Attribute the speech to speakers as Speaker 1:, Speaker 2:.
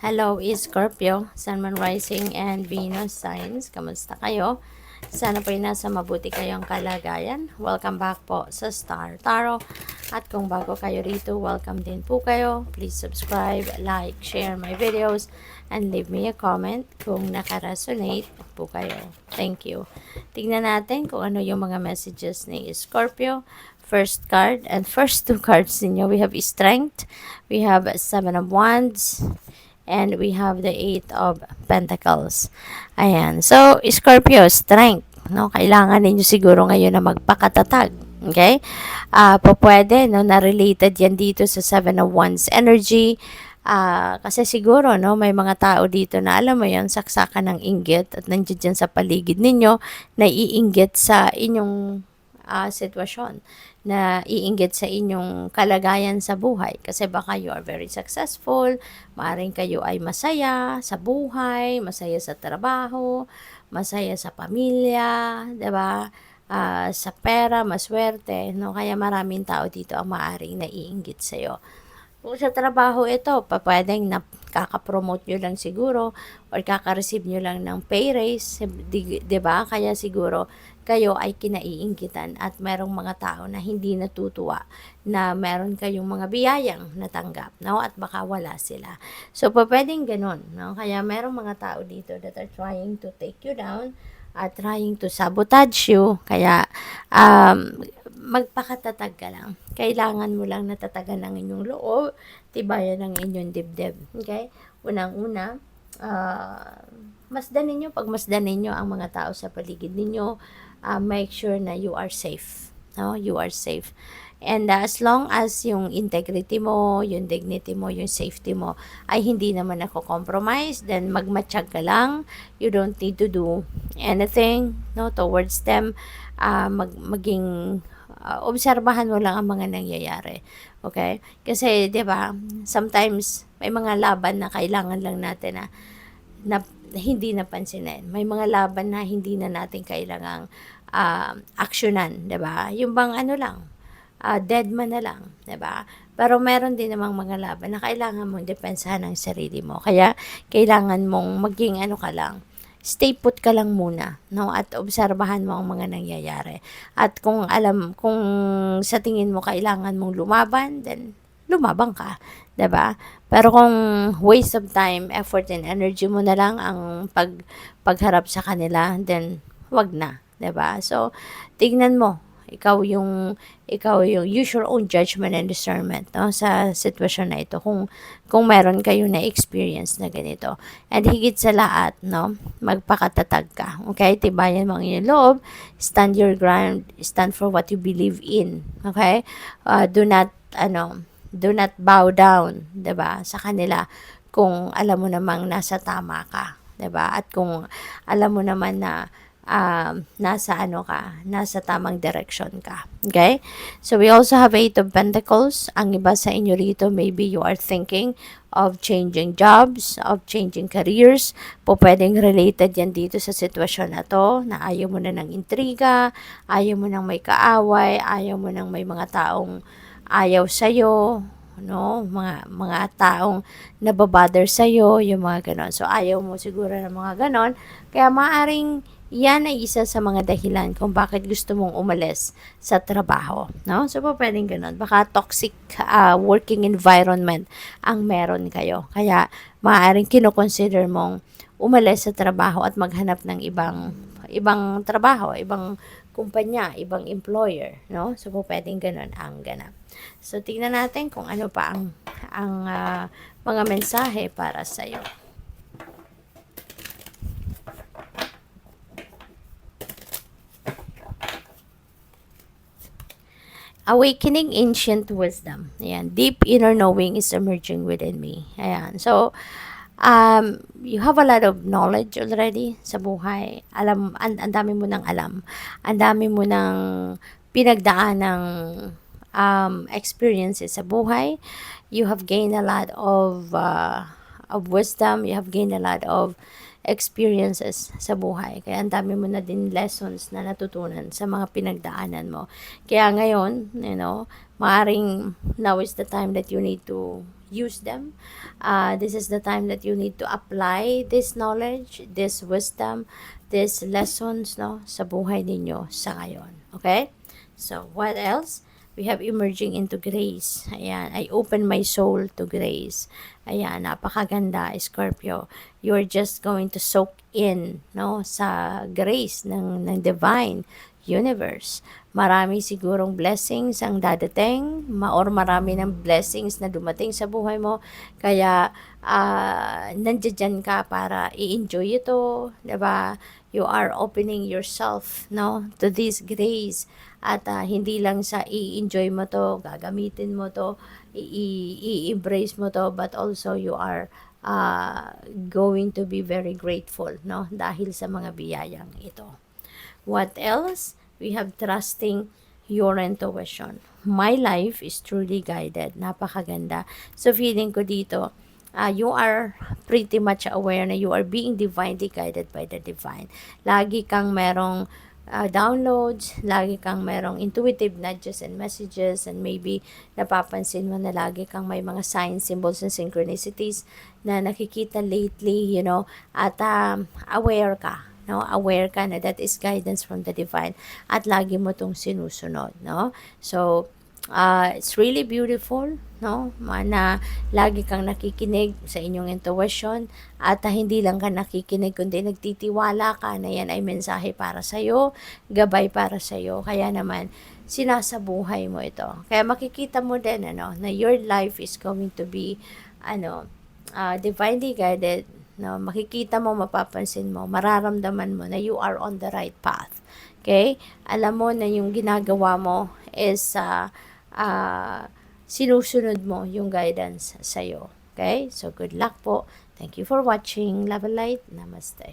Speaker 1: Hello, Scorpio, Sun, Moon, Rising, and Venus signs. Kamusta kayo? Sana po nasa mabuti kayong kalagayan. Welcome back po sa Star Tarot. At kung bago kayo rito, welcome din po kayo. Please subscribe, like, share my videos, and leave me a comment kung nakaresonate po kayo. Thank you. Tingnan natin kung ano yung mga messages ni Scorpio. First card and first two cards ninyo, we have Strength, we have Seven of Wands, and we have the Eight of Pentacles. Ayan. So, Scorpio, strength. No? Kailangan ninyo siguro ngayon na magpakatatag. Okay? Pwede, no, na related yan dito sa Seven of Wands energy. Kasi siguro, no, may mga tao dito na alam mo yon, saksakan ng inggit at nandiyan dyan sa paligid ninyo na iinggit sa inyong sitwasyon, na iinggit sa inyong kalagayan sa buhay. Kasi baka you are very successful, maaaring kayo ay masaya sa buhay, masaya sa trabaho, masaya sa pamilya, 'di ba? Sa pera, maswerte, no? Kaya maraming tao dito ang maaaring naiinggit sa iyo. Kung sa trabaho ito, pwedeng na kaka-promote nyo lang siguro or kaka-receive nyo lang ng pay raise, di ba? Kaya siguro kayo ay kinaiinggitan at merong mga tao na hindi natutuwa na meron kayong mga biyayang natanggap, no? At baka wala sila. So, pwedeng ganun, no? Kaya merong mga tao dito that are trying to take you down, trying to sabotage you. Kaya, magpakatatag ka lang. Kailangan mo lang natatagan ng inyong loob, tibayan ng inyong dibdib. Okay? Unang-una, masdan ninyo, pagmasdan ninyo ang mga tao sa paligid ninyo, make sure na you are safe. No? You are safe. And as long as yung integrity mo, yung dignity mo, yung safety mo ay hindi naman ako compromise, then magmatsyag ka lang. You don't need to do anything, no, towards them. Maging obserbahan mo lang ang mga nangyayari. Okay? Kasi 'di ba, sometimes may mga laban na kailangan lang natin na hindi napansinin. May mga laban na hindi na natin kailangang aksyonan, 'di ba? Yung bang ano lang, dead man na lang, 'di ba? Pero meron din namang mga laban na kailangan mong depensahan ang sarili mo. Kaya kailangan mong maging ano ka lang, stay put ka lang muna, no? At obserbahan mo ang mga nangyayari. At kung sa tingin mo kailangan mong lumaban, then lumabang ka, 'di ba? Pero kung waste of time, effort and energy mo na lang ang pagharap sa kanila, then wag na, 'di ba? So, tignan mo, ikaw yung use your own judgment and discernment, no, sa sitwasyon na ito, kung meron kayo na experience na ganito. And higit sa lahat, no, magpakatatag ka. Okay? Tibayan mo ang iyong loob, stand your ground, stand for what you believe in. Okay? Do not bow down, 'di ba, sa kanila kung alam mo namang nasa tama ka, 'di ba? At kung alam mo naman na nasa tamang direction ka. Okay? So, we also have Eight of Pentacles. Ang iba sa inyo rito, maybe you are thinking of changing jobs, of changing careers. Pwedeng related yan dito sa sitwasyon na to, na ayaw mo na ng intriga, ayaw mo nang may kaaway, ayaw mo nang may mga taong ayaw sa'yo, no, mga taong nababother sa yung mga ganon. So ayaw mo siguro ng mga ganon, kaya maaring yan ay isa sa mga dahilan kung bakit gusto mong umalis sa trabaho, no? So pwedeng ganon, baka toxic working environment ang meron kayo, kaya maaring kino-consider mong umalis sa trabaho at maghanap ng ibang trabaho, ibang kumpanya, ibang employer, no? So pwedeng ganon ang ganap. So, tingnan natin kung ano pa ang mga mensahe para sa iyo. Awakening ancient wisdom. Ayan. Deep inner knowing is emerging within me. Ayan. So, you have a lot of knowledge already sa buhay. Ang dami mo nang alam. Ang dami mo nang pinagdaan ng experiences sa buhay. You have gained a lot of wisdom. You have gained a lot of experiences sa buhay. Kaya ang dami mo na din lessons na natutunan sa mga pinagdaanan mo. Kaya ngayon, maaring now is the time that you need to use them. This is the time that you need to apply this knowledge, this wisdom, these lessons, no, sa buhay ninyo sa ngayon. Okay? So, what else? We have emerging into grace. Ayan, I open my soul to grace. Ayan, napakaganda, Scorpio. You're just going to soak in, no, sa grace ng divine universe. Marami sigurong blessings ang dadating, or marami ng blessings na dumating sa buhay mo. Kaya, nandiyan ka para i-enjoy ito, diba? You are opening yourself, no, to this grace. At hindi lang sa i-enjoy mo to, gagamitin mo to, i-embrace mo to, but also you are going to be very grateful, no, dahil sa mga biyayang ito. What else? We have trusting your intuition. My life is truly guided. Napakaganda. So feeling ko dito, you are pretty much aware na you are being divinely guided by the divine. Lagi kang merong downloads, lagi kang merong intuitive nudges and messages, and maybe napapansin mo na lagi kang may mga signs, symbols, and synchronicities na nakikita lately, you know, at aware ka. No, aware ka na that is guidance from the divine at lagi mo tong sinusunod, no? So, it's really beautiful, no? Na lagi kang nakikinig sa inyong intuition at hindi lang ka nakikinig kundi nagtitiwala ka na yan ay mensahe para sa iyo, gabay para sa iyo. Kaya naman sinasabuhay mo ito. Kaya makikita mo din na your life is going to be divinely guided. No, makikita mo, mapapansin mo, mararamdaman mo na you are on the right path. Okay? Alam mo na yung ginagawa mo is sinusunod mo yung guidance sa'yo. Okay? So, good luck po. Thank you for watching. Love and light. Namaste.